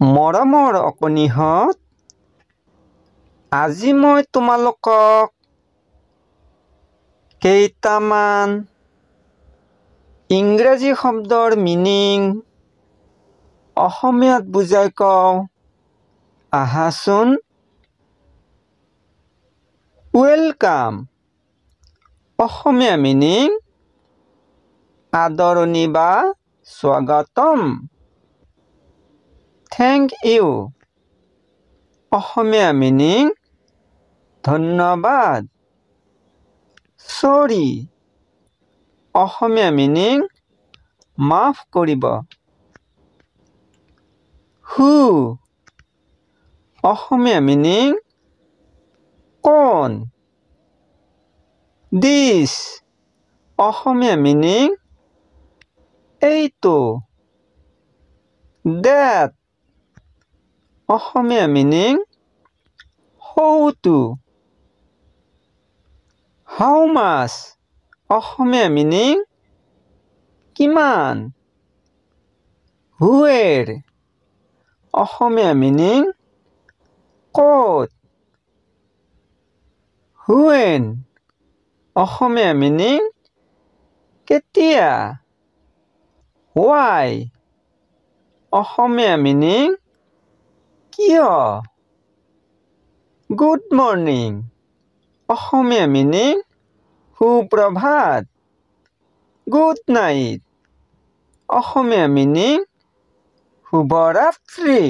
মৰমৰ অকণিহঁত, আজি মই তোমালোকক কেইটামান ইংৰাজী শব্দৰ মিনিং অসমীয়াত বুজাই কওঁ আহাচোন। ৱেলকাম অসমীয়া মিনিং আদৰণি বা স্বাগতম। থেংক ইউ অসমীয়া মিনিং ধন্যবাদ। চৰি অসমীয়া মিনিং মাফ কৰিব। হু অসমীয়া মিনিং কোন। দিছ অসমীয়া মিনিং এইটো। ডেট অসমীয়া মিনিং সৌটো। হাউ মাছ অসমীয়া মিনিং কিমান। হুৱেৰ অসমীয়া মিনিং ক'ত। হুৱেন অসমীয়া মিনিং কেতিয়া। হোৱাই অসমীয়া মিনিং কিয়। গুড মৰ্ণিং অসমীয়া মিনিং সুপ্ৰভাত। গুড নাইট অসমীয়া মিনিং শুভৰাত্ৰি।